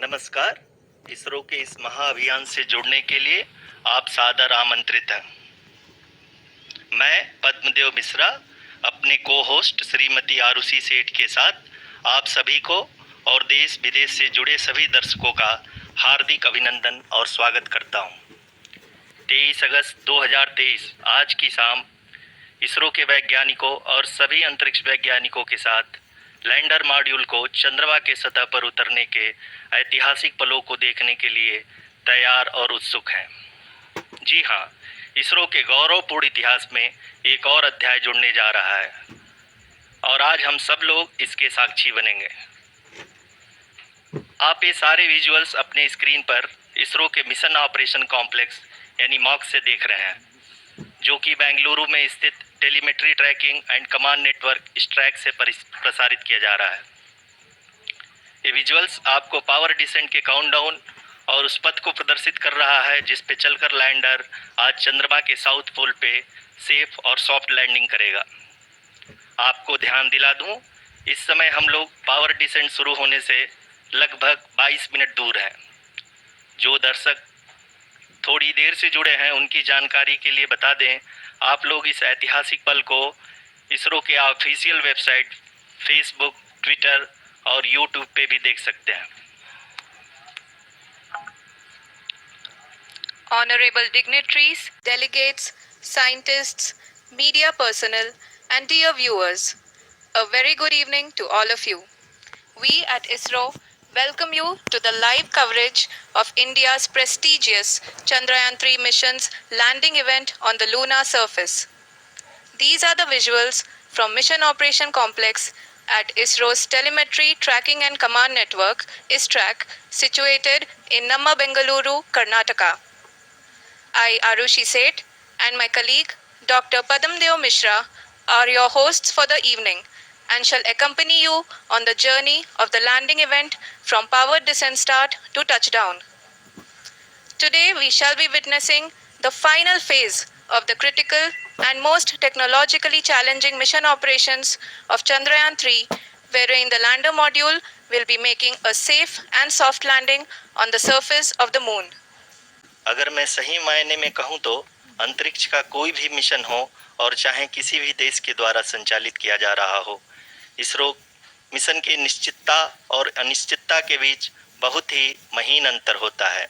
नमस्कार। इसरो के इस महाअभियान से जुड़ने के लिए आप सादर आमंत्रित हैं। मैं पद्मदेव मिश्रा अपने को होस्ट श्रीमती आरुषि सेठ के साथ आप सभी को और देश विदेश से जुड़े सभी दर्शकों का हार्दिक अभिनंदन और स्वागत करता हूं। 23 अगस्त 2023 आज की शाम इसरो के वैज्ञानिकों और सभी अंतरिक्ष वैज्ञानिकों के साथ लैंडर मॉड्यूल को चंद्रमा के सतह पर उतरने के ऐतिहासिक पलों को देखने के लिए तैयार और उत्सुक हैं। जी हाँ, इसरो के गौरवपूर्ण इतिहास में एक और अध्याय जुड़ने जा रहा है और आज हम सब लोग इसके साक्षी बनेंगे। आप ये सारे विजुअल्स अपने स्क्रीन पर इसरो के मिशन ऑपरेशन कॉम्प्लेक्स यानी मॉक्स से देख रहे हैं, जो कि बेंगलुरु में स्थित telemetry tracking and command network ISTRAC से प्रसारित किया जा रहा है। ये विजुअल्स आपको पावर डिसेंट के काउंटडाउन और उस पथ को प्रदर्शित कर रहा है जिस पे चलकर लैंडर आज चंद्रमा के साउथ पोल पे सेफ और सॉफ्ट लैंडिंग करेगा। आपको ध्यान दिला दूं, इस समय हम लोग पावर डिसेंट शुरू होने से लगभग 22 मिनट दूर हैं। जो दर्शक थोड़ी देर से जुड़े हैं उनकी जानकारी के लिए बता दें, आप लोग इस ऐतिहासिक पल को इसरो के ऑफिशियल वेबसाइट, फेसबुक, ट्विटर और यूट्यूब पे भी देख सकते हैं। Honorable dignitaries, delegates, scientists, media personnel, and dear viewers, a very good evening to all of you. We at ISRO welcome you to the live coverage of India's prestigious Chandrayaan-3 mission's landing event on the lunar surface. These are the visuals from Mission Operation Complex at ISRO's Telemetry Tracking and Command Network, ISTRAC, situated in Namma, Bengaluru, Karnataka. I, Arushi Seth, and my colleague, Dr. Padamdeo Mishra, are your hosts for the evening and shall accompany you on the journey of the landing event from powered descent start to touchdown. Today, we shall be witnessing the final phase of the critical and most technologically challenging mission operations of Chandrayaan-3, wherein the lander module will be making a safe and soft landing on the surface of the moon. अगर मैं सही मायने में कहूँ तो अंतरिक्ष का कोई भी मिशन हो और चाहे किसी भी देश के द्वारा संचालित किया जा रहा हो, इसरो मिशन की निश्चितता और अनिश्चितता के बीच बहुत ही महीन अंतर होता है,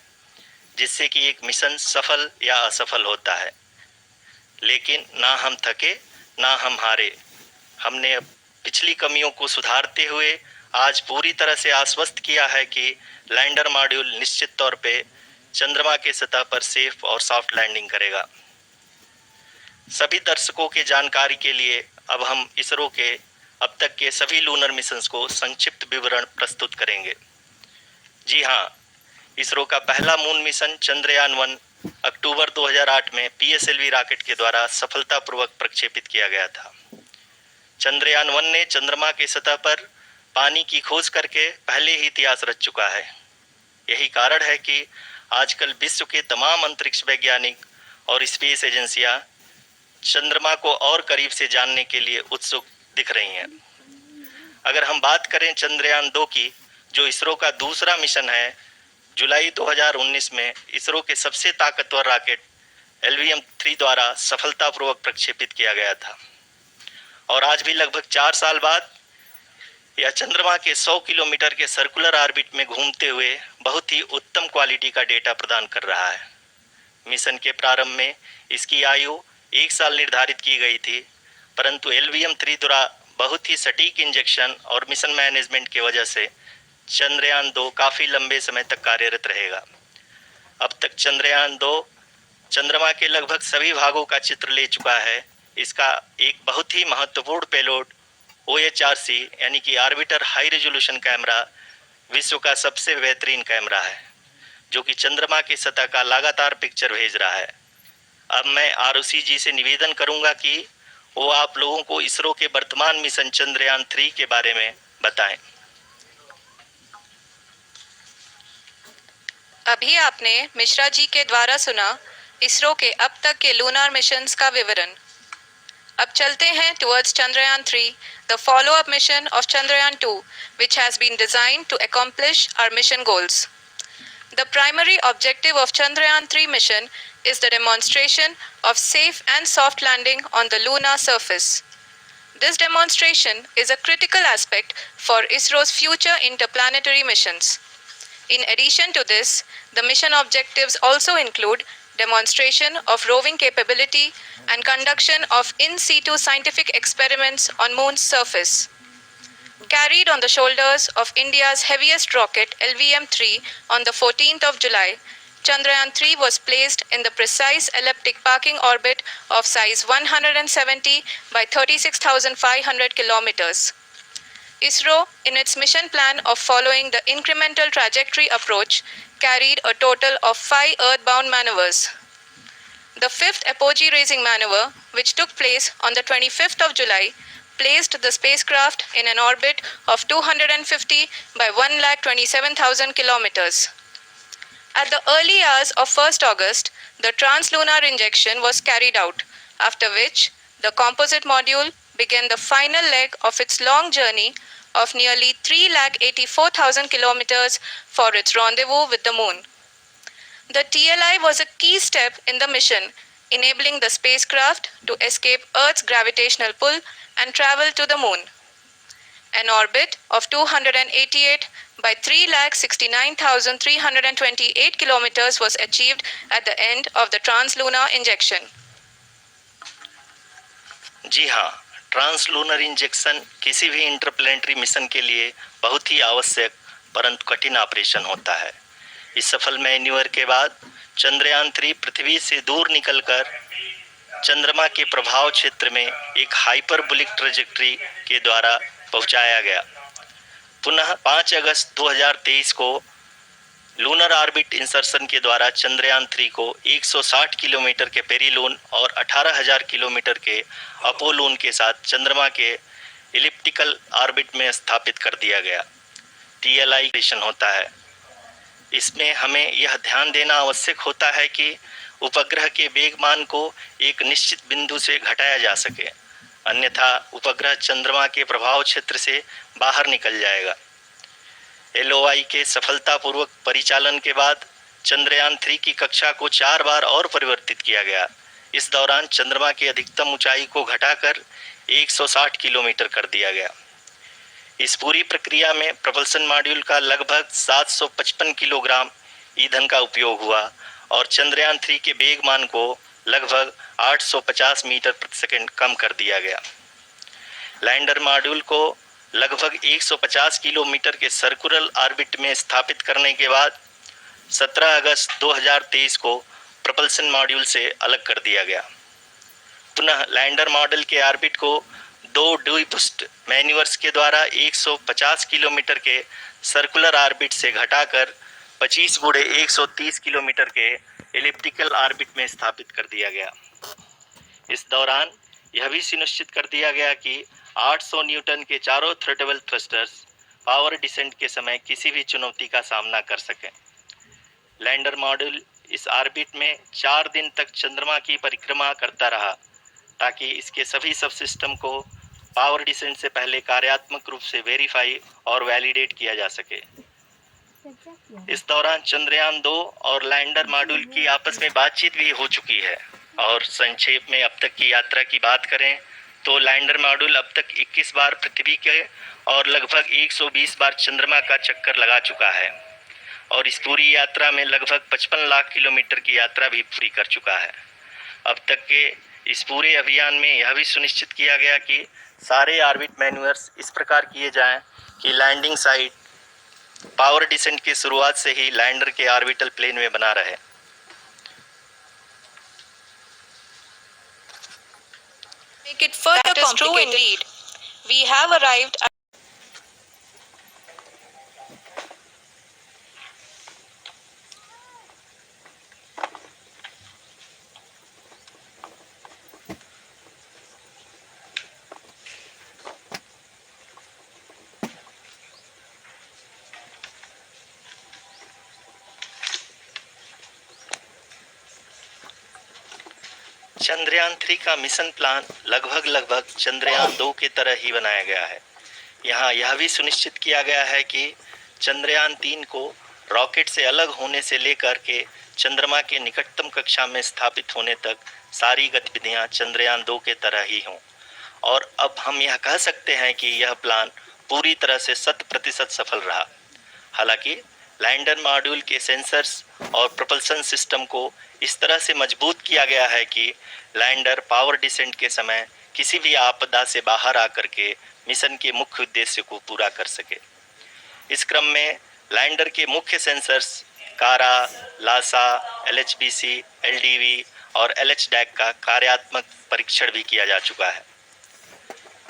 जिससे कि एक मिशन सफल या असफल होता है। लेकिन ना हम थके ना हम हारे। हमने पिछली कमियों को सुधारते हुए आज पूरी तरह से आश्वस्त किया है कि लैंडर मॉड्यूल निश्चित तौर पे चंद्रमा के सतह पर सेफ और सॉफ्ट लैंडिंग करेगा। सभी दर्शकों के जानकारी के लिए अब हम इसरो के अब तक के सभी लूनर मिशंस को संक्षिप्त विवरण प्रस्तुत करेंगे। जी हाँ, इसरो का पहला मून मिशन चंद्रयान-1 अक्टूबर 2008 में PSLV रॉकेट के द्वारा सफलतापूर्वक प्रक्षेपित किया गया था। चंद्रयान-1 ने चंद्रमा के सतह पर पानी की खोज करके पहले ही इतिहास रच चुका है। यही कारण है कि आजकल विश्व के तमाम अंतरिक्ष वैज्ञानिक और स्पेस एजेंसियां चंद्रमा को और करीब से जानने के लिए उत्सुक दिख रही हैं। अगर हम बात करें चंद्रयान-2 की, जो इसरो का दूसरा मिशन है, जुलाई 2019 में इसरो के सबसे ताकतवर रॉकेट LVM-3 द्वारा सफलतापूर्वक प्रक्षेपित किया गया था और आज भी लगभग 4 साल बाद यह चंद्रमा के 100 किलोमीटर के सर्कुलर ऑर्बिट में घूमते हुए बहुत ही उत्तम क्वालिटी का डेटा प्रदान कर रहा है। मिशन के प्रारंभ में इसकी आयु 1 साल निर्धारित की गई थी, परंतु LVM-3 द्वारा बहुत ही सटीक इंजेक्शन और मिशन मैनेजमेंट की वजह से चंद्रयान-2 काफ़ी लंबे समय तक कार्यरत रहेगा। अब तक चंद्रयान-2 चंद्रमा के लगभग सभी भागों का चित्र ले चुका है। इसका एक बहुत ही महत्वपूर्ण पेलोड OHRC यानी कि ऑर्बिटर हाई रेजोल्यूशन कैमरा विश्व का सबसे बेहतरीन कैमरा है, जो कि चंद्रमा की सतह का लगातार पिक्चर भेज रहा है। अब मैं आरुषि जी से निवेदन करूंगा कि वो आप लोगों को इसरो के वर्तमान मिशन चंद्रयान-3 के बारे में बताएं। अभी आपने मिश्रा जी के द्वारा सुना इसरो के अब तक के लूनार मिशंस का विवरण। अब चलते हैं towards Chandrayaan 3, the follow-up mission of Chandrayaan 2, which has been designed to accomplish our mission goals. The primary objective of Chandrayaan 3 mission is the demonstration of safe and soft landing on the lunar surface. This demonstration is a critical aspect for ISRO's future interplanetary missions. In addition to this, the mission objectives also include demonstration of roving capability and conduction of in situ scientific experiments on Moon's surface. Carried on the shoulders of India's heaviest rocket LVM-3 on the 14th of July, Chandrayaan-3 was placed in the precise elliptic parking orbit of size 170 by 36,500 kilometers. ISRO, in its mission plan of following the incremental trajectory approach, carried a total of 5 earthbound maneuvers. The fifth apogee raising maneuver, which took place on the 25th of July, placed the spacecraft in an orbit of 250 by 1,27,000 kilometers. At the early hours of 1st August, the translunar injection was carried out, after which the composite module began the final leg of its long journey of nearly 3,84,000 kilometers for its rendezvous with the Moon. The TLI was a key step in the mission, enabling the spacecraft to escape Earth's gravitational pull and travel to the Moon. An orbit of 288 by 3,69,328 kilometers was achieved at the end of the translunar injection. जी हाँ, translunar injection किसी भी interplanetary mission के लिए बहुत ही आवश्यक परंतु कठिन operation होता है। इस सफल मैन्यूवर के बाद चंद्रयान 3 पृथ्वी से दूर निकलकर चंद्रमा के प्रभाव क्षेत्र में एक हाइपरबोलिक ट्रैजेक्टरी के द्वारा पहुंचाया गया। पुनः 5 अगस्त 2023 को लूनर ऑर्बिट इंसर्शन के द्वारा चंद्रयान 3 को 160 किलोमीटर के पेरीलून और 18,000 किलोमीटर के अपोलून के साथ चंद्रमा के इलिप्टिकल ऑर्बिट में स्थापित कर दिया गया। TLI मिशन होता है। इसमें हमें यह ध्यान देना आवश्यक होता है कि उपग्रह के वेगमान को एक निश्चित बिंदु से घटाया जा सके, अन्यथा उपग्रह चंद्रमा के प्रभाव क्षेत्र से बाहर निकल जाएगा। LOI के सफलतापूर्वक परिचालन के बाद चंद्रयान 3 की कक्षा को 4 बार और परिवर्तित किया गया। इस दौरान चंद्रमा की अधिकतम ऊंचाई को घटाकर 160 किलोमीटर कर दिया गया। इस पूरी प्रक्रिया में प्रपल्सन मॉड्यूल का लगभग 755 किलोग्राम ईंधन का उपयोग हुआ और चंद्रयान 3 के वेगमान को लगभग 850 मीटर प्रति सेकंड कम कर दिया गया। लैंडर मॉड्यूल को लगभग 150 किलोमीटर के सर्कुलर ऑर्बिट में स्थापित करने के बाद 17 अगस्त 2023 को प्रपल्सन मॉड्यूल से अलग कर दिया गया। पुनः लैंडर मॉडल के ऑर्बिट को 2 ड्यूबूस्ट मैन्यूवर्स के द्वारा 150 किलोमीटर के सर्कुलर ऑर्बिट से घटाकर 25 गुणे 130 किलोमीटर के एलिप्टिकल ऑर्बिट में स्थापित कर दिया गया। इस दौरान यह भी सुनिश्चित कर दिया गया कि 800 न्यूटन के चारों थ्रोटेबल थ्रस्टर्स पावर डिसेंट के समय किसी भी चुनौती का सामना कर सकें। लैंडर मॉड्यूल इस ऑर्बिट में 4 दिन तक चंद्रमा की परिक्रमा करता रहा ताकि इसके सभी सब सिस्टम को पावर डिसेंट से पहले कार्यात्मक रूप से वेरीफाई और वैलिडेट किया जा सके। इस दौरान चंद्रयान 2 और लैंडर मॉड्यूल की आपस में बातचीत भी हो चुकी है। और संक्षेप में अब तक की यात्रा की बात करें तो लैंडर मॉड्यूल अब तक 21 बार पृथ्वी के और लगभग 120 बार चंद्रमा का चक्कर लगा चुका है और इस पूरी यात्रा में लगभग 55 लाख किलोमीटर की यात्रा भी पूरी कर चुका है। अब तक के इस पूरे अभियान में यह भी सुनिश्चित किया गया कि सारे ऑर्बिट मैन्यूवर्स इस प्रकार किए जाएं कि लैंडिंग साइट पावर डिसेंट की शुरुआत से ही लैंडर के ऑर्बिटल प्लेन में बना रहे। Make it further That is true complicated. indeed. We have arrived at Chandrayaan 3 का मिशन प्लान लगभग चंद्रयान 2 की तरह ही बनाया गया है। यहाँ यह भी सुनिश्चित किया गया है कि चंद्रयान 3 को रॉकेट से अलग होने से लेकर के चंद्रमा के निकटतम कक्षा में स्थापित होने तक सारी गतिविधियां चंद्रयान 2 के तरह ही हों। और अब हम यह कह सकते हैं कि यह प्लान पूरी तरह से 100% सफल रहा। हालांकि लैंडर मॉड्यूल के सेंसर्स और प्रोपल्शन सिस्टम को इस तरह से मजबूत किया गया है कि लैंडर पावर डिसेंट के समय किसी भी आपदा से बाहर आकर के मिशन के मुख्य उद्देश्य को पूरा कर सके। इस क्रम में लैंडर के मुख्य सेंसर्स कारा, लासा, LHBC, LDV और LHDAC का कार्यात्मक परीक्षण भी किया जा चुका है।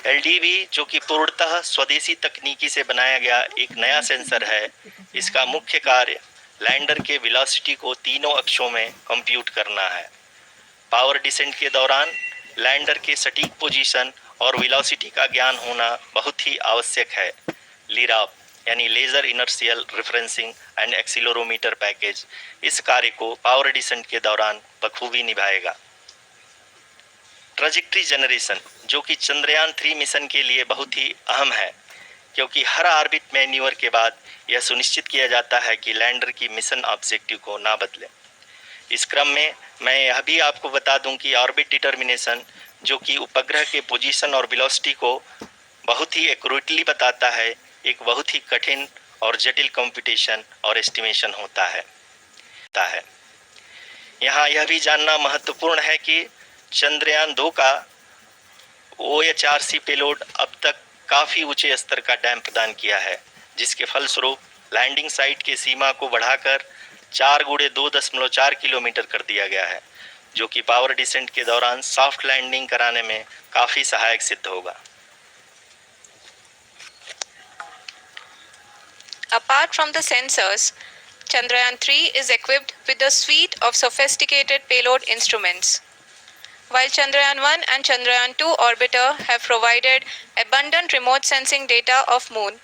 LDV जो कि पूर्णतः स्वदेशी तकनीकी से बनाया गया एक नया सेंसर है, इसका मुख्य कार्य लैंडर के वेलोसिटी को तीनों अक्षों में कंप्यूट करना है। पावर डिसेंट के दौरान लैंडर के सटीक पोजीशन और वेलोसिटी का ज्ञान होना बहुत ही आवश्यक है। लिराप यानी laser inertial referencing and accelerometer package इस कार्य को पावर डिसेंट के दौरान बखूबी निभाएगा। ट्रैजेक्टरी जनरेशन जो कि चंद्रयान 3 मिशन के लिए बहुत ही अहम है, क्योंकि हर ऑर्बिट मैन्यूवर के बाद यह सुनिश्चित किया जाता है कि लैंडर की मिशन ऑब्जेक्टिव को ना बदले। इस क्रम में मैं यह भी आपको बता दूं कि ऑर्बिट डिटर्मिनेशन जो कि उपग्रह के पोजीशन और वेलोसिटी को बहुत ही एक्यूरेटली बताता है, एक बहुत ही कठिन और जटिल कंप्यूटेशन और एस्टिमेशन होता है। यहाँ यह भी जानना महत्वपूर्ण है कि चंद्रयान 2 का OHRC पेलोड अब तक काफ़ी ऊंचे स्तर का डैम प्रदान किया है, जिसके फलस्वरूप लैंडिंग साइट की सीमा को बढ़ाकर 4x2.4 किलोमीटर कर दिया गया है, जो कि पावर डिसेंट के दौरान सॉफ्ट लैंडिंग कराने में काफ़ी सहायक सिद्ध होगा। Apart from the sensors, Chandrayaan 3 is equipped with a suite of sophisticated payload instruments. While Chandrayaan 1 and Chandrayaan 2 orbiter have provided abundant remote sensing data of Moon,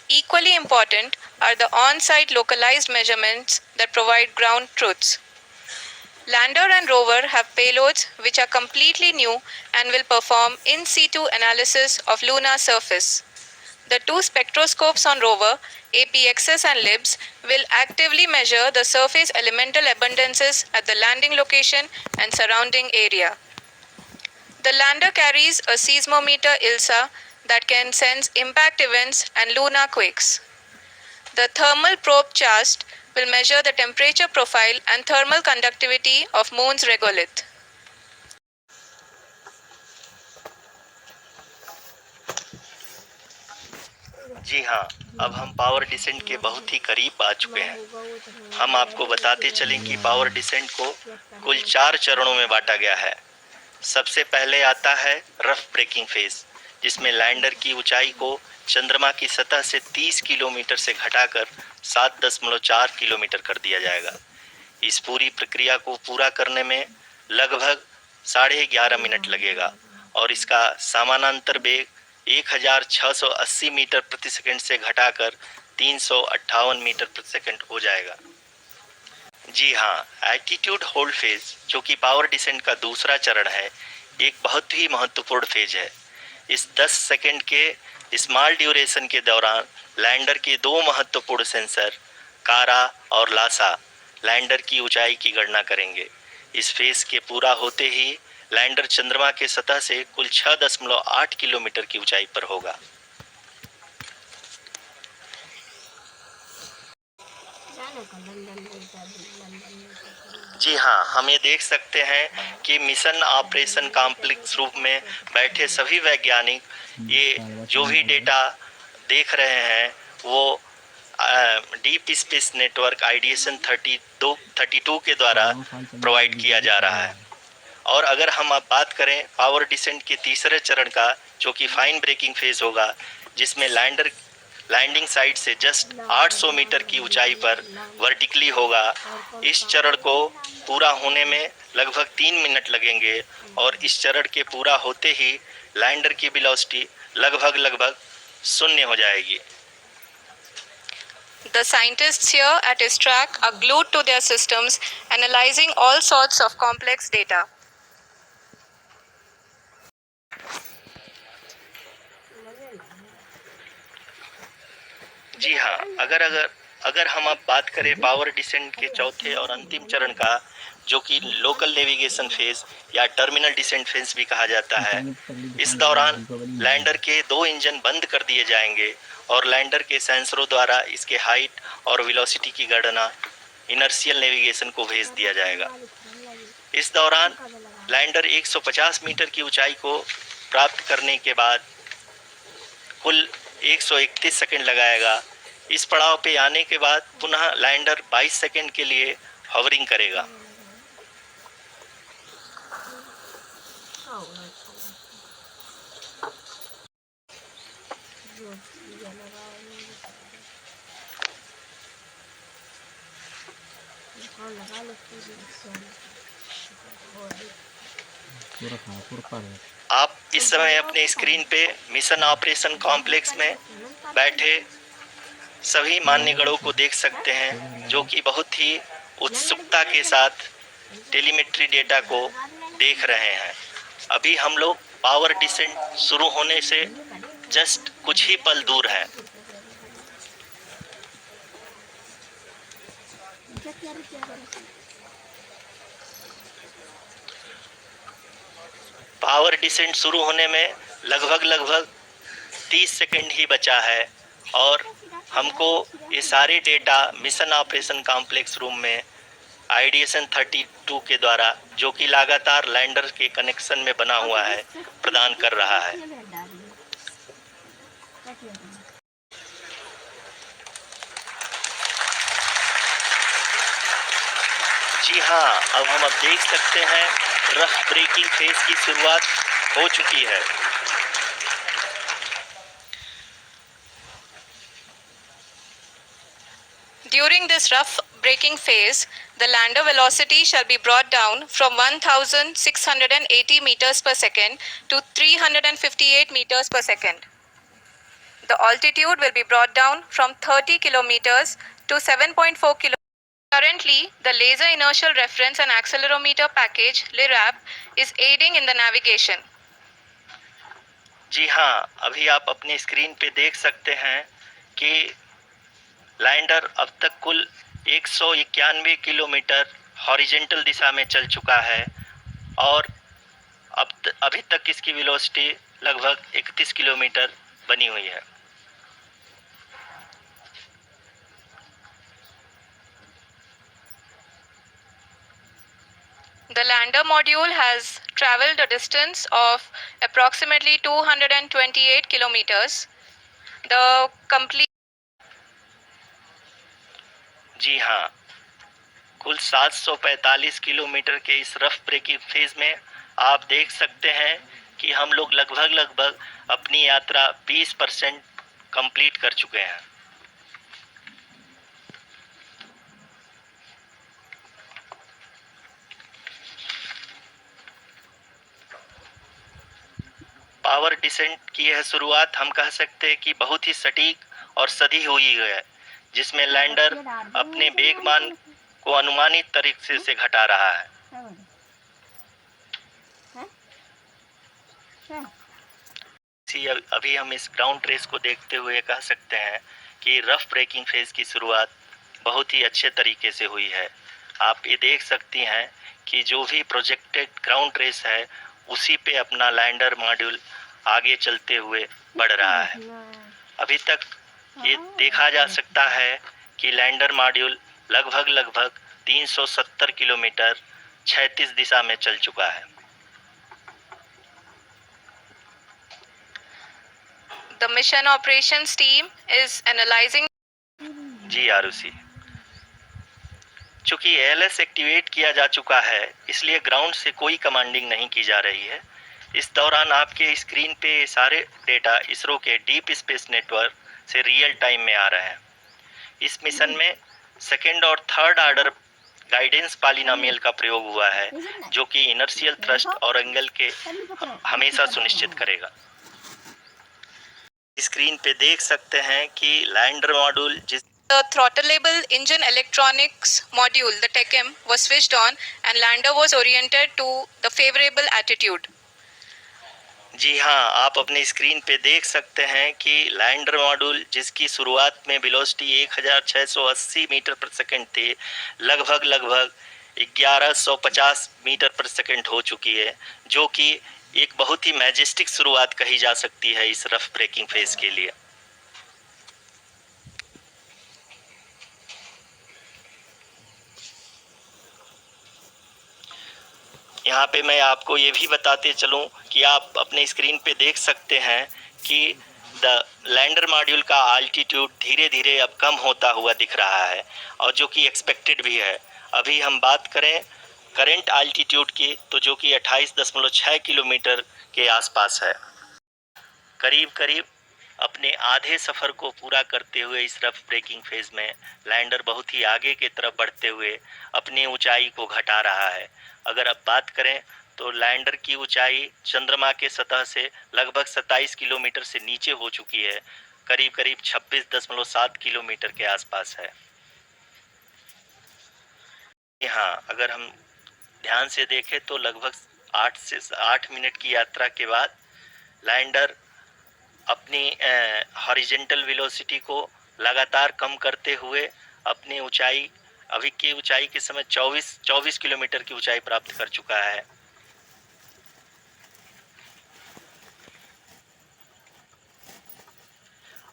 equally important are the on-site localized measurements that provide ground truths. Lander and rover have payloads which are completely new and will perform in situ analysis of lunar surface. The two spectroscopes on rover, APXS and LIBS, will actively measure the surface elemental abundances at the landing location and surrounding area. The lander carries a seismometer ILSA that can sense impact events and lunar quakes. The thermal probe CHAST will measure the temperature profile and thermal conductivity of Moon's regolith. जी हाँ, अब हम power descent के बहुत ही करीब आ चुके हैं। हम आपको बताते चलें कि पावर डिसेंट को कुल 4 चरणों में बांटा गया है। सबसे पहले आता है रफ ब्रेकिंग फेज, जिसमें लैंडर की ऊंचाई को चंद्रमा की सतह से 30 किलोमीटर से घटाकर 7.4 किलोमीटर कर दिया जाएगा। इस पूरी प्रक्रिया को पूरा करने में लगभग 11.5 मिनट लगेगा और इसका समानांतर वेग 1680 मीटर प्रति सेकंड से घटाकर 358 मीटर प्रति सेकंड हो जाएगा। जी हाँ, एल्टीट्यूड होल्ड फेज जो कि पावर डिसेंट का दूसरा चरण है, एक बहुत ही महत्वपूर्ण फेज है। इस 10 सेकंड के स्मॉल ड्यूरेशन के दौरान लैंडर के 2 महत्वपूर्ण सेंसर कारा और लासा लैंडर की ऊंचाई की गणना करेंगे। इस फेज के पूरा होते ही लैंडर चंद्रमा के सतह से कुल 6.8 किलोमीटर की ऊंचाई पर होगा। जी हाँ, हम ये देख सकते हैं कि मिशन ऑपरेशन कॉम्प्लेक्स रूप में बैठे सभी वैज्ञानिक ये जो भी डेटा देख रहे हैं वो डीप स्पेस नेटवर्क आइडिएशन 32 के द्वारा प्रोवाइड किया जा रहा है। और अगर हम अब बात करें पावर डिसेंट के तीसरे चरण का, जो कि फाइन ब्रेकिंग फेज होगा, जिसमें लैंडिंग साइट से जस्ट 800 मीटर की ऊंचाई पर वर्टिकली होगा। इस चरण को पूरा होने में लगभग 3 मिनट लगेंगे और इस चरण के पूरा होते ही लैंडर की वेलोसिटी लगभग 0 हो जाएगी। The scientists here at ISTRAC are glued to their systems, analyzing all sorts of complex data. हाँ, अगर अगर अगर हम अब बात करें पावर डिसेंट के चौथे और अंतिम चरण का, जो कि लोकल नेविगेशन फेज या टर्मिनल डिसेंट फेज भी कहा जाता है, इस दौरान लैंडर के 2 इंजन बंद कर दिए जाएंगे और लैंडर के सेंसरों द्वारा इसके हाइट और वेलोसिटी की गणना इनर्शियल नेविगेशन को भेज दिया जाएगा। इस दौरान लैंडर 150 मीटर की ऊंचाई को प्राप्त करने के बाद कुल 131 सेकंड लगाएगा। इस पड़ाव पे आने के बाद पुनः लैंडर 22 सेकंड के लिए हवरिंग करेगा। आप इस समय अपने स्क्रीन पे मिशन ऑपरेशन कॉम्प्लेक्स में बैठे सभी मान्यगणों को देख सकते हैं, जो कि बहुत ही उत्सुकता के साथ टेलीमेट्री डेटा को देख रहे हैं। अभी हम लोग पावर डिसेंट शुरू होने से जस्ट कुछ ही पल दूर हैं। पावर डिसेंट शुरू होने में लगभग 30 सेकंड ही बचा है और हमको ये सारे data mission operation complex room में आईडीएसएन 32 के द्वारा, जो कि लगातार लैंडर के कनेक्शन में बना हुआ है, प्रदान कर रहा है। जी हाँ, अब हम देख सकते हैं रफ ब्रेकिंग फेज की शुरुआत हो चुकी है। During this rough braking phase, the lander velocity shall be brought down from 1680 meters per second to 358 meters per second. The altitude will be brought down from 30 kilometers to 7.4 kilometers. Currently, the Laser Inertial Reference and Accelerometer package (LIRAP) is aiding in the navigation. जी हाँ, अभी आप अपने screen पे देख सकते हैं कि lander अब तक कुल 191 किलोमीटर हॉरिजेंटल दिशा में चल चुका है और अभी तक इसकी वेलोसिटी लगभग 31 किलोमीटर बनी हुई है। The lander module has traveled a distance of approximately 228 kilometers. The complete जी हाँ, कुल 745 किलोमीटर के इस रफ ब्रेकिंग फेज में आप देख सकते हैं कि हम लोग लगभग अपनी यात्रा 20% कंप्लीट कर चुके हैं। पावर डिसेंट की यह शुरुआत हम कह सकते हैं कि बहुत ही सटीक और सधी हुई है, जिसमें लैंडर अपने वेगमान को अनुमानित तरीके से घटा रहा है। अभी हम इस ग्राउंड ट्रेस को देखते हुए कह सकते हैं कि रफ ब्रेकिंग फेज की शुरुआत बहुत ही अच्छे तरीके से हुई है। आप ये देख सकती हैं कि जो भी प्रोजेक्टेड ग्राउंड ट्रेस है, उसी पे अपना लैंडर मॉड्यूल आगे चलते हुए बढ़ रहा है। अभी तक ये देखा जा सकता है कि लैंडर मॉड्यूल लगभग 370 किलोमीटर क्षैतिज दिशा में चल चुका है। The mission operations team is analyzing. जी आरुषि, चूंकि एएलएस एक्टिवेट किया जा चुका है, इसलिए ग्राउंड से कोई कमांडिंग नहीं की जा रही है। इस दौरान आपके स्क्रीन पे सारे डेटा इसरो के डीप स्पेस नेटवर्क से रियल टाइम में आ रहे हैं। इस मिशन में सेकेंड और थर्ड ऑर्डर गाइडेंस पॉलिनोमियल का प्रयोग हुआ है, जो कि इनर्शियल थ्रस्ट और एंगल के हमेशा सुनिश्चित करेगा। स्क्रीन पे देख सकते हैं कि lander module The throttleable engine electronics module, the TECM, was switched on and lander was oriented to the favorable attitude. जी हाँ, आप अपनी स्क्रीन पे देख सकते हैं कि लैंडर मॉड्यूल जिसकी शुरुआत में वेलोसिटी 1680 मीटर पर सेकंड थी, लगभग 1150 मीटर पर सेकंड हो चुकी है, जो कि एक बहुत ही मैजेस्टिक शुरुआत कही जा सकती है इस रफ ब्रेकिंग फेज के लिए। यहाँ पे मैं आपको ये भी बताते चलूं कि आप अपने स्क्रीन पे देख सकते हैं कि द लैंडर मॉड्यूल का आल्टीट्यूड धीरे धीरे अब कम होता हुआ दिख रहा है, और जो कि एक्सपेक्टेड भी है। अभी हम बात करें करंट आल्टीट्यूड की, तो जो कि 28.6 किलोमीटर के आसपास है। करीब करीब अपने आधे सफ़र को पूरा करते हुए इस रफ ब्रेकिंग फेज में लैंडर बहुत ही आगे की तरफ बढ़ते हुए अपनी ऊंचाई को घटा रहा है। अगर अब बात करें तो लैंडर की ऊंचाई चंद्रमा के सतह से लगभग 27 किलोमीटर से नीचे हो चुकी है, करीब करीब 26.7 किलोमीटर के आसपास है। हाँ, अगर हम ध्यान से देखें तो लगभग 8 से 8 मिनट की यात्रा के बाद लैंडर अपनी हॉरिजेंटल वेलोसिटी को लगातार कम करते हुए अपनी ऊंचाई, अभी की ऊंचाई के समय 24 किलोमीटर की ऊंचाई प्राप्त कर चुका है।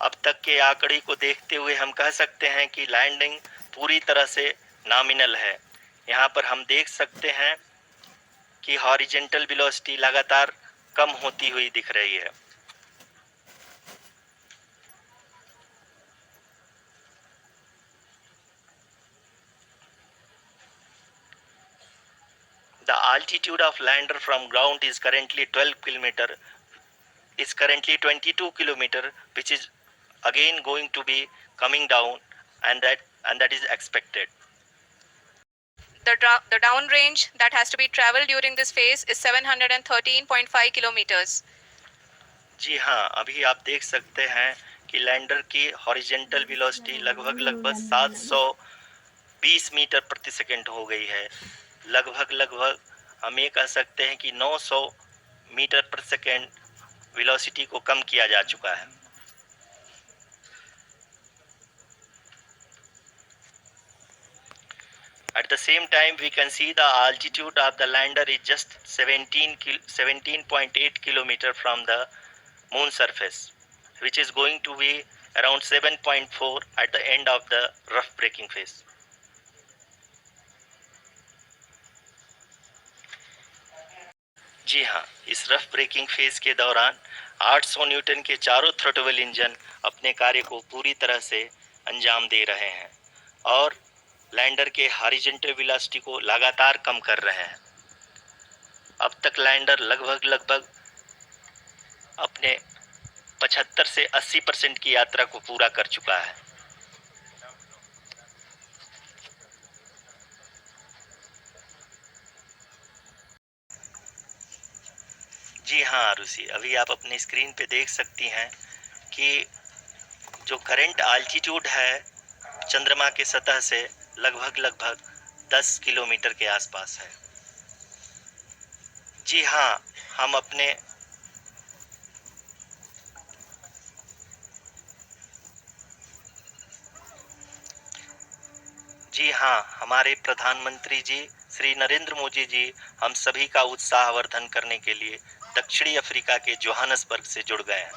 अब तक के आंकड़े को देखते हुए हम कह सकते हैं कि लैंडिंग पूरी तरह से नॉमिनल है। यहाँ पर हम देख सकते हैं कि हॉरिजेंटल वेलोसिटी लगातार कम होती हुई दिख रही है। The altitude of lander from ground is currently 22 kilometer, which is again going to be coming down, and that is expected. The down range that has to be traveled during this phase is 713.5 kilometers. जी हाँ, अभी आप देख सकते हैं कि lander की horizontal velocity लगभग 720 metre प्रति सेकंड हो गई है। लगभग हम ये कह सकते हैं कि 900 मीटर प्रति सेकंड वेलोसिटी को कम किया जा चुका है। At the same time, we can see the altitude of the lander is just 17.8 kilometer from the moon surface, which is going to be around 7.4 at the end of the rough braking phase. जी हाँ, इस rough breaking phase के दौरान 800 Newton के चारों throttle engine अपने कार्य को पूरी तरह से अंजाम दे रहे हैं और लैंडर के हॉरिजॉन्टल वेलोसिटी को लगातार कम कर रहे हैं। अब तक लैंडर लगभग अपने 75 से 80% की यात्रा को पूरा कर चुका है। जी हाँ आरुषि, अभी आप अपनी स्क्रीन पे देख सकती हैं कि जो करंट आल्टीट्यूड है चंद्रमा के सतह से लगभग 10 किलोमीटर के आसपास है। जी हाँ, हम अपने जी हाँ, हमारे प्रधानमंत्री जी श्री नरेंद्र मोदी जी हम सभी का उत्साहवर्धन करने के लिए दक्षिणी अफ्रीका के जोहानसबर्ग से जुड़ गए हैं।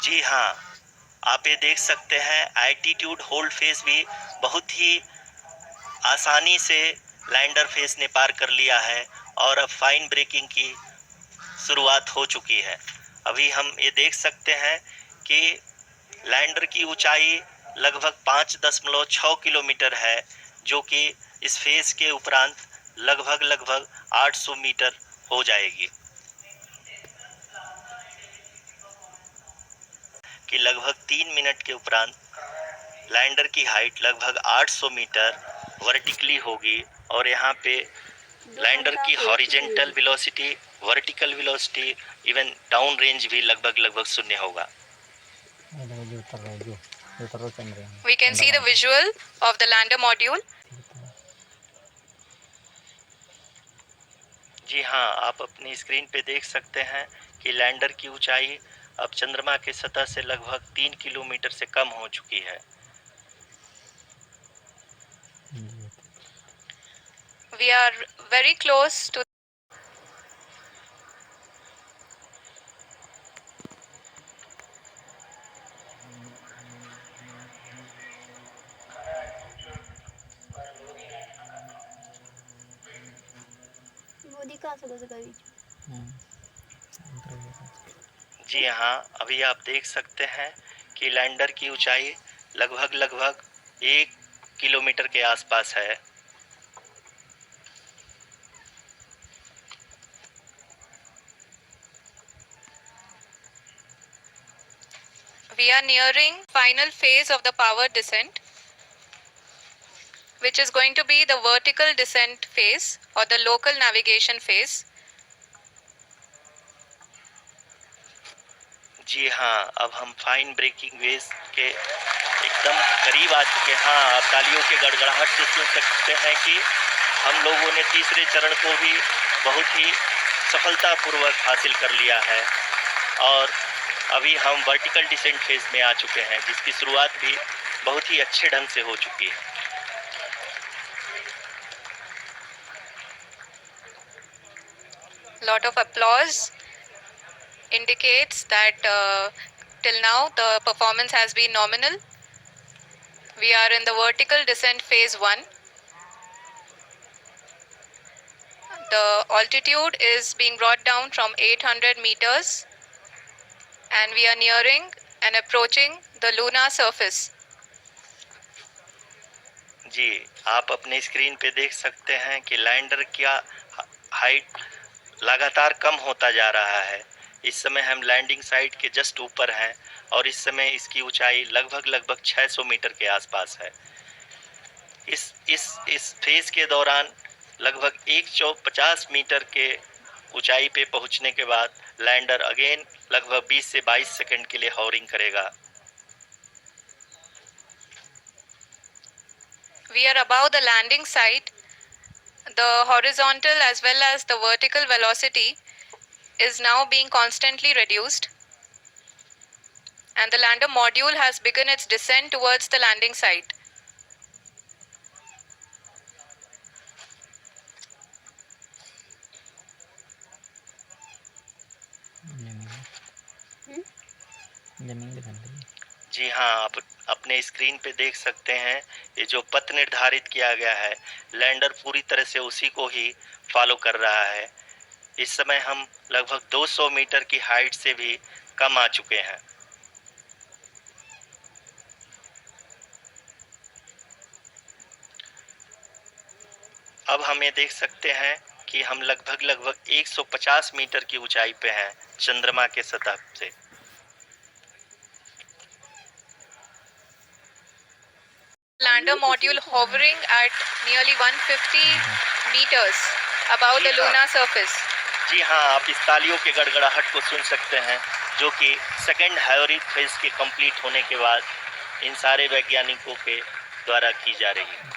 जी हाँ, आप ये देख सकते हैं एल्टीट्यूड होल्ड फेज भी बहुत ही आसानी से लैंडर फेज ने पार कर लिया है और अब फाइन ब्रेकिंग की शुरुआत हो चुकी है। अभी हम ये देख सकते हैं कि लैंडर की ऊंचाई लगभग 5.6 किलोमीटर है, जो कि इस फेज के उपरांत लगभग 800 मीटर हो जाएगी। कि लगभग 3 मिनट के उपरांत लैंडर की हाइट लगभग 800 मीटर वर्टिकली होगी और यहाँ पे लैंडर की horizontal velocity, vertical velocity, even down range भी लगभग शून्य होगा। We can see the visual of the lander module. जी हाँ, आप अपनी स्क्रीन पे देख सकते हैं कि लैंडर की ऊंचाई अब चंद्रमा के सतह से लगभग 3 किलोमीटर से कम हो चुकी है। We are very close to वो दिखा सको कभी। जी हाँ, अभी आप देख सकते हैं कि लैंडर की ऊंचाई लगभग 1 किलोमीटर के आसपास है। we are nearing final phase of the power descent, which is going to be the vertical descent phase or the local navigation phase. जी हाँ, अब हम फाइन ब्रेकिंग वेव्स के एकदम करीब आ चुके हैं। हाँ, आप तालियों के गड़गड़ाहट से सुन सकते हैं कि हम लोगों ने तीसरे चरण को भी बहुत ही सफलतापूर्वक हासिल कर लिया है और अभी हम वर्टिकल डिसेंट फेज में आ चुके हैं, जिसकी शुरुआत भी बहुत ही अच्छे ढंग से हो चुकी है। Lot of applause indicates that till now the performance has been nominal. We are in the vertical descent phase 1. The altitude is being brought down from 800 meters and we are nearing and approaching the lunar surface. जी, आप अपने screen पे देख सकते हैं कि lander का height लगातार कम होता जा रहा है। इस समय हम लैंडिंग साइट के जस्ट ऊपर हैं और इस समय इसकी ऊंचाई लगभग 600 मीटर के आसपास है। इस फेज के दौरान लगभग 150 मीटर के ऊंचाई पे पहुंचने के बाद लैंडर अगेन लगभग 20 से 22 सेकंड के लिए हॉवरिंग करेगा। We are above the landing site. The horizontal as well as the vertical velocity is now being constantly reduced. And the lander module has begun its descent towards the landing site. जी हाँ, आप अपने screen पे देख सकते हैं ये जो पथ निर्धारित किया गया है, लैंडर पूरी तरह से उसी को ही फॉलो कर रहा है। इस समय हम लगभग 200 मीटर की हाइट से भी कम आ चुके हैं। अब हम ये देख सकते हैं कि हम लगभग 150 मीटर की ऊंचाई पे हैं चंद्रमा के सतह से। Lander module hovering at nearly 150 meters above the lunar surface. जी हाँ, आप इस तालियों के गड़गड़ाहट को सुन सकते हैं, जो कि सेकेंड हायोरिक फेज के कंप्लीट होने के बाद इन सारे वैज्ञानिकों के द्वारा की जा रही है।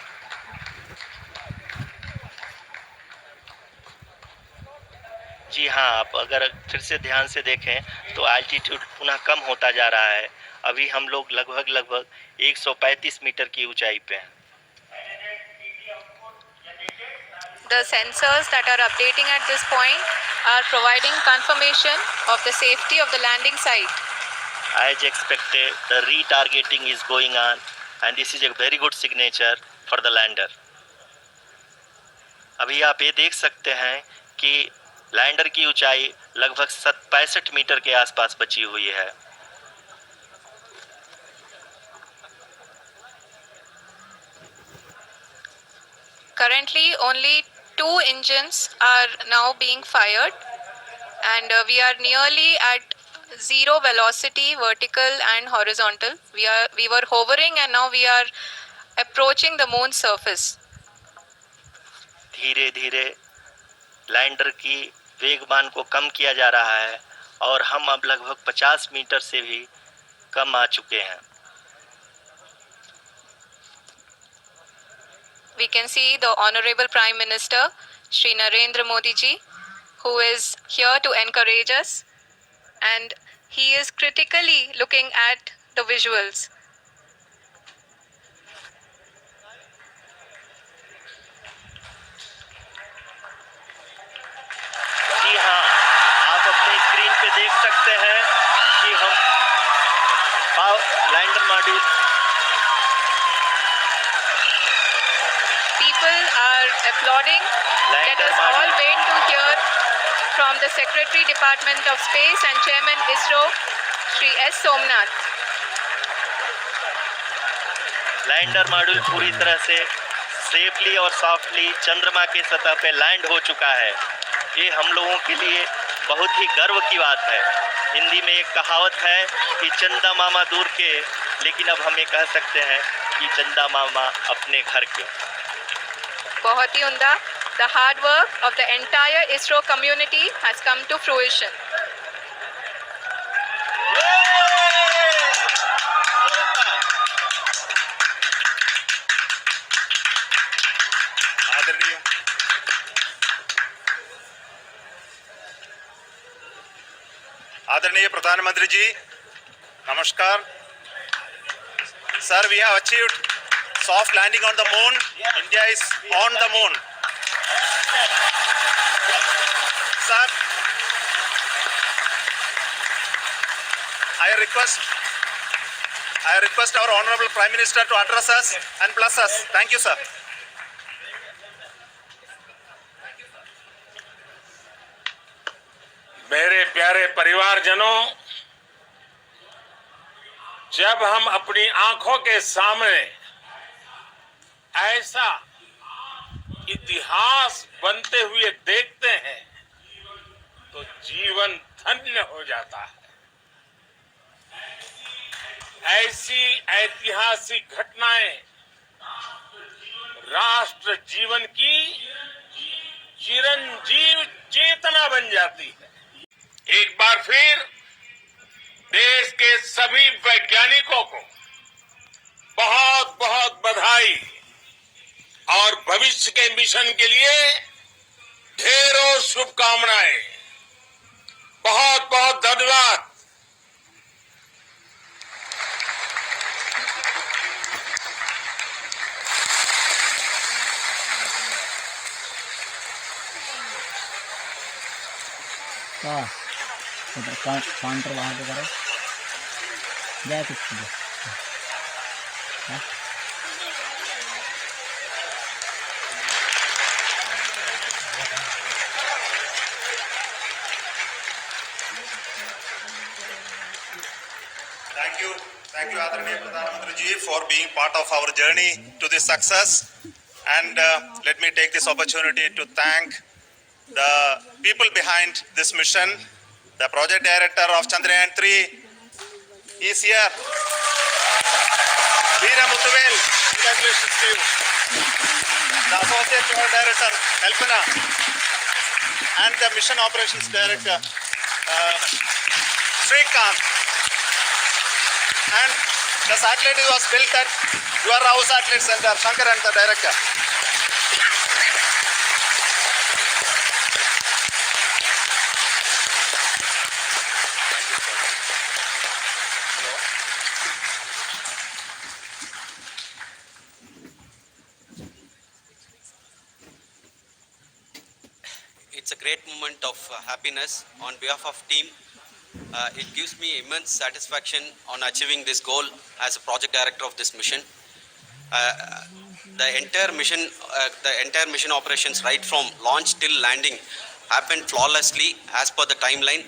जी हाँ, आप अगर फिर से ध्यान से देखें तो एल्टीट्यूड पुनः कम होता जा रहा है। अभी हम लोग लगभग 135 मीटर की ऊंचाई पे हैं। The sensors that are updating at this point are providing confirmation of the safety of the landing site. As expected, the retargeting is going on and this is a very good signature for the lander. अभी आप ये देख सकते हैं कि lander की ऊंचाई लगभग 65 मीटर के आसपास बची हुई है। Currently, only 2 engines are now being fired, and we are nearly at zero velocity, vertical and horizontal. We were hovering, and now we are approaching the moon's surface. धीरे धीरे लैंडर की वेगमान को कम किया जा रहा है और हम अब लगभग 50 मीटर से भी कम आ चुके हैं। We can see the Honorable Prime Minister, Shri Narendra Modi ji, who is here to encourage us, and he is critically looking at the visuals. जी हाँ, आप अपने स्क्रीन पे देख सकते हैं कि हम lander module People are applauding. Let us all wait to hear from the Secretary Department of Space and Chairman ISRO, Shri S. Somnath. Lander module पूरी तरह से सेफली और सॉफ्टली चंद्रमा के सतह पे लैंड हो चुका है। ये हम लोगों के लिए बहुत ही गर्व की बात है। हिंदी में एक कहावत है कि चंदा मामा दूर के, लेकिन अब हम ये कह सकते हैं कि चंदा मामा अपने घर के। बहुत ही उम्दा. The hard work of the entire ISRO community has come to fruition. आदरणीय आदरणीय प्रधानमंत्री जी, नमस्कार sir. We have achieved soft landing on the moon. India is on the moon. Sir, I request our Honorable Prime Minister to address us and bless us. Thank you, sir. मेरे प्यारे परिवारजनों, जब हम अपनी आंखों के सामने ऐसा इतिहास बनते हुए देखते हैं तो जीवन धन्य हो जाता है. ऐसी ऐतिहासिक घटनाएं राष्ट्र जीवन की चिरंजीव चेतना बन जाती है. एक बार फिर देश के सभी वैज्ञानिकों को बहुत बहुत बधाई और भविष्य के मिशन के लिए ढेरों शुभकामनाएं. बहुत बहुत धन्यवाद. काउंटर वहाँ पे करो, जय कुछ Thank you, Adaraniya Pradhan Mantri ji, for being part of our journey to this success. And let me take this opportunity to thank the people behind this mission. The project director of Chandrayaan 3 is here. Veera Muthuvel, congratulations to you. The associate project director, Kalpana, and the mission operations director, Srikanth. And the satellite was built at your house satellite center, Shankar and the director. It's a great moment of happiness on behalf of team. It gives me immense satisfaction on achieving this goal as a project director of this mission. The entire mission operations right from launch till landing happened flawlessly as per the timeline,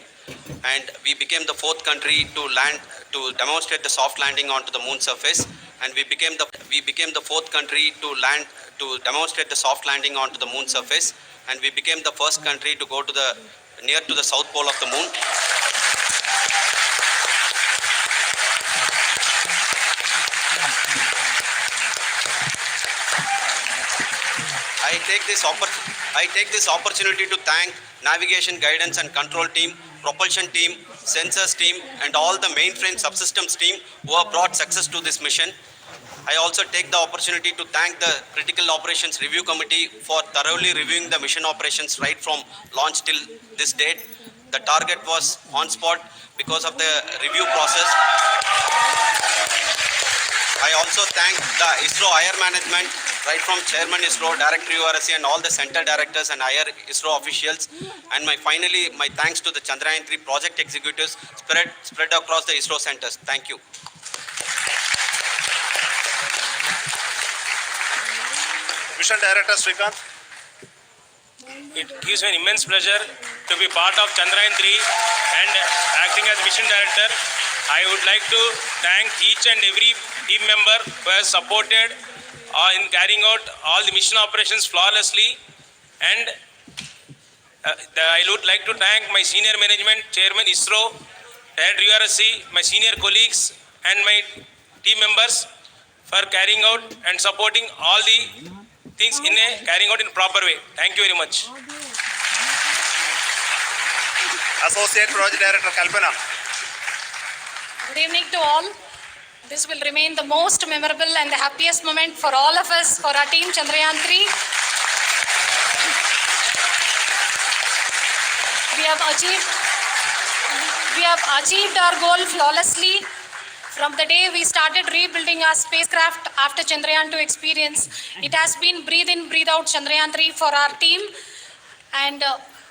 and we became the fourth country to land to demonstrate the soft landing onto the moon surface, and we became the fourth country to land to demonstrate the soft landing onto the moon surface, and we became the first country to go to the near to the south pole of the moon. I take this opportunity to thank navigation, guidance and control team, propulsion team, sensors team and all the mainframe subsystems team who have brought success to this mission. I also take the opportunity to thank the Critical Operations Review Committee for thoroughly reviewing the mission operations right from launch till this date. The target was on spot because of the review process. I also thank the ISRO higher management, right from Chairman ISRO, Director URSC, and all the center directors and higher ISRO officials. And finally, my thanks to the Chandrayaan-3 project executives spread across the ISRO centers. Thank you. Mission Director Srikanth. It gives me an immense pleasure to be part of Chandrayaan-3 and acting as Mission Director. I would like to thank each and every team member who has supported in carrying out all the mission operations flawlessly. And I would like to thank my senior management, Chairman ISRO, Director URSC, my senior colleagues and my team members for carrying out and supporting all the things carrying out in proper way. Thank you very much. Associate Project Director Kalpana. Good evening to all. This will remain the most memorable and the happiest moment for all of us, for our team Chandrayaan-3. We have achieved our goal flawlessly. From the day we started rebuilding our spacecraft after Chandrayaan-2 experience, it has been breathe in, breathe out Chandrayaan-3 for our team. And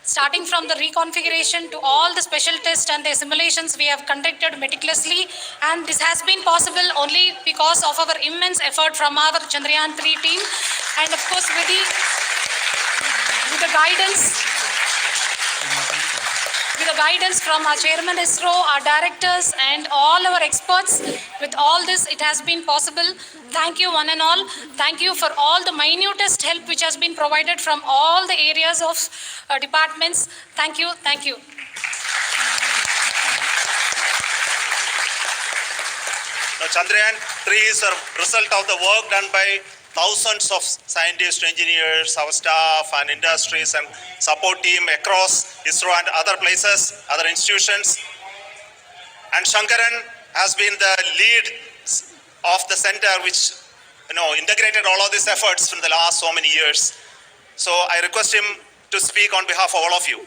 starting from the reconfiguration to all the special tests and the simulations we have conducted meticulously, and this has been possible only because of our immense effort from our Chandrayaan-3 team, and of course with the guidance from our Chairman ISRO, our directors and all our experts. With all this, it has been possible. Thank you one and all. Thank you for all the minutest help which has been provided from all the areas of departments. Thank you. Thank you. Now, Chandrayaan-3 is a result of the work done by thousands of scientists, engineers, our staff and industries and support team across ISRO and other places, other institutions. And Shankaran has been the lead of the center which integrated all of these efforts from the last so many years. So I request him to speak on behalf of all of you.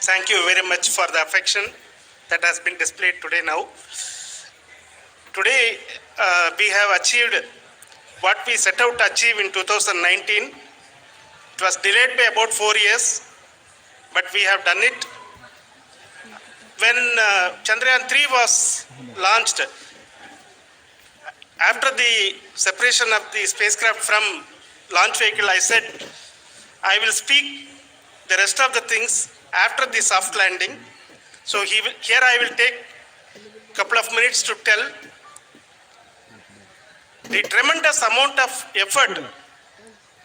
Thank you very much for the affection that has been displayed today now. Today, we have achieved what we set out to achieve in 2019. It was delayed by about 4 years, but we have done it. When Chandrayaan-3 was launched, after the separation of the spacecraft from launch vehicle, I said, I will speak the rest of the things after the soft landing. So here I will take a couple of minutes to tell the tremendous amount of effort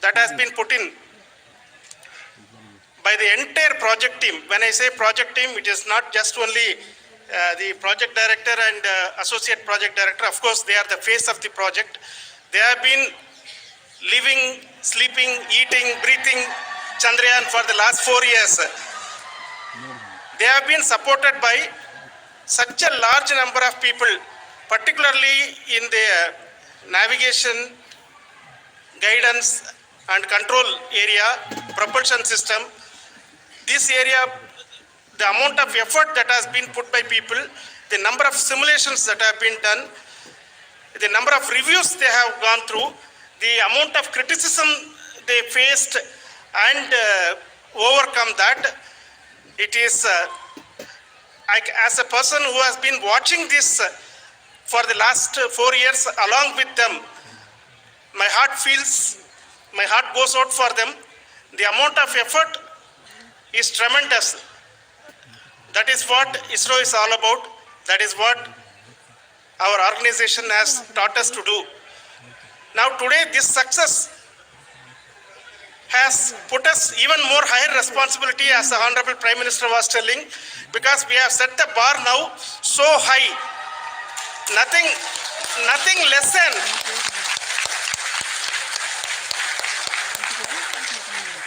that has been put in by the entire project team. When I say project team, it is not just only the project director and associate project director. Of course, they are the face of the project. They have been living, sleeping, eating, breathing Chandrayaan for the last 4 years. They have been supported by such a large number of people, particularly in the navigation, guidance and control area, propulsion system. This area, the amount of effort that has been put by people, the number of simulations that have been done, the number of reviews they have gone through, the amount of criticism they faced and overcome that. It is, as a person who has been watching this for the last 4 years along with them, my heart goes out for them. The amount of effort is tremendous. That is what ISRO is all about. That is what our organization has taught us to do. Now today this success has put us even more higher responsibility, as the Honorable Prime Minister was telling, because we have set the bar now so high. Nothing less than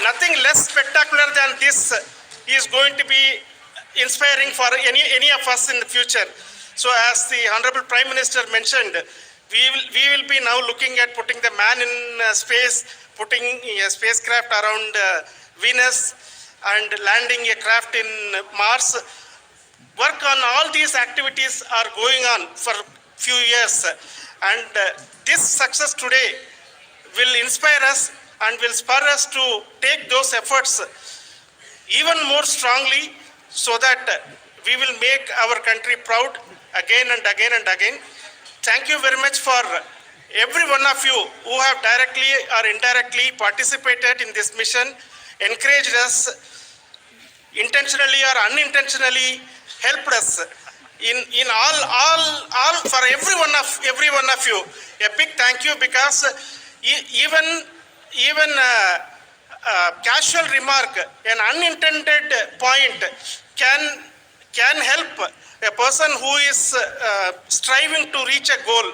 nothing less spectacular than this is going to be inspiring for any of us in the future. So as the Honorable Prime Minister mentioned, we will be now looking at putting the man in space, putting a spacecraft around Venus and landing a craft in Mars. Work on all these activities are going on for few years, and this success today will inspire us and will spur us to take those efforts even more strongly, so that we will make our country proud again and again and again. Thank you very much for every one of you who have directly or indirectly participated in this mission, encouraged us, intentionally or unintentionally helped us in all for every one of you. A big thank you, because even casual remark, an unintended point can help a person who is striving to reach a goal.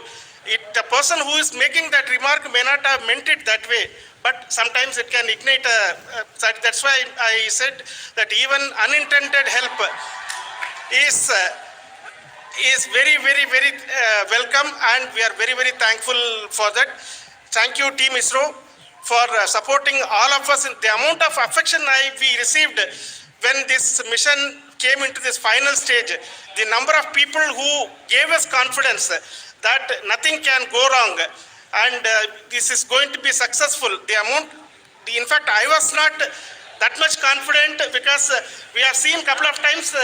The person who is making that remark may not have meant it that way, but sometimes it can ignite that's why I said that even unintended help is very welcome, and we are very thankful for that. Thank you, Team ISRO, for supporting all of us. In the amount of affection we received when this mission came into this final stage, the number of people who gave us confidence that nothing can go wrong and this is going to be successful. In fact, I was not that much confident, because we have seen a couple of times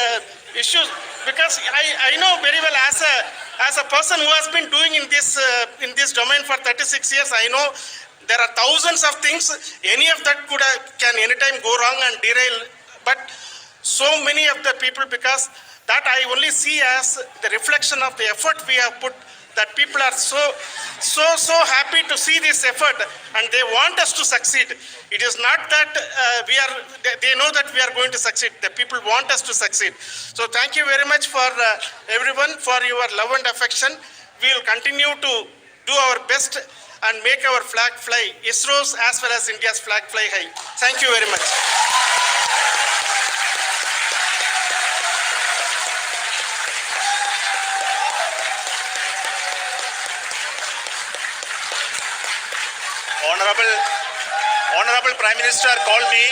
issues, because I know very well as a person who has been doing in this domain for 36 years, I know there are thousands of things. Any of that can anytime go wrong and derail, but so many of the people, because that I only see as the reflection of the effort we have put, that people are so happy to see this effort and they want us to succeed. It is not that they know that we are going to succeed. The people want us to succeed. So thank you very much for everyone for your love and affection. We will continue to do our best and make our flag fly, ISRO's as well as India's flag fly high. Thank you very much. Honorable Prime Minister called me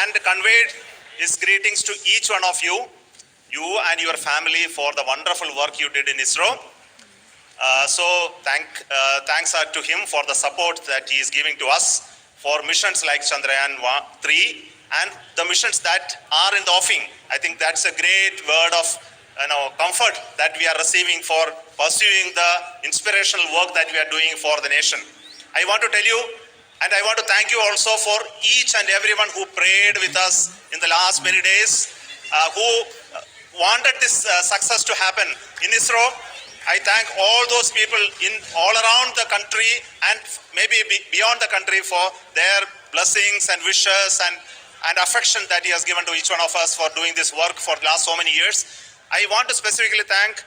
and conveyed his greetings to each one of you and your family, for the wonderful work you did in ISRO. Thanks are to him for the support that he is giving to us for missions like Chandrayaan 3 and the missions that are in the offing. I think that's a great word of comfort that we are receiving for pursuing the inspirational work that we are doing for the nation. I want to tell you, and I want to thank you also for each and everyone who prayed with us in the last many days, who wanted this success to happen in ISRO. I thank all those people all around the country and maybe beyond the country for their blessings and wishes and affection that he has given to each one of us for doing this work for the last so many years. I want to specifically thank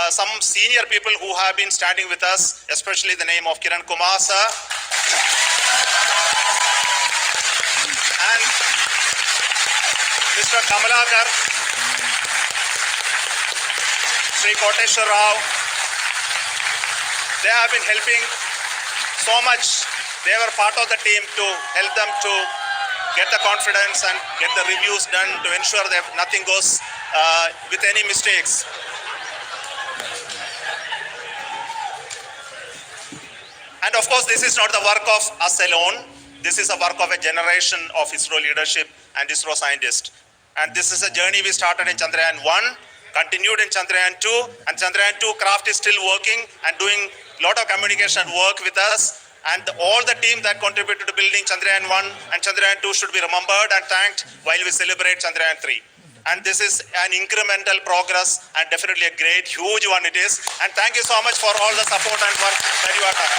some senior people who have been standing with us, especially the name of Kiran Kumar sir and Mr. Kamalakar, Sri Koteshwar Rao. They have been helping so much. They were part of the team to help them to get the confidence and get the reviews done to ensure that nothing goes with any mistakes. And of course, this is not the work of us alone. This is a work of a generation of ISRO leadership and ISRO scientists. And this is a journey we started in Chandrayaan 1, continued in Chandrayaan 2, and Chandrayaan 2 craft is still working and doing a lot of communication work with us. And all the team that contributed to building Chandrayaan 1 and Chandrayaan 2 should be remembered and thanked while we celebrate Chandrayaan 3. And this is an incremental progress and definitely a great, huge one it is. And thank you so much for all the support and work that you have done.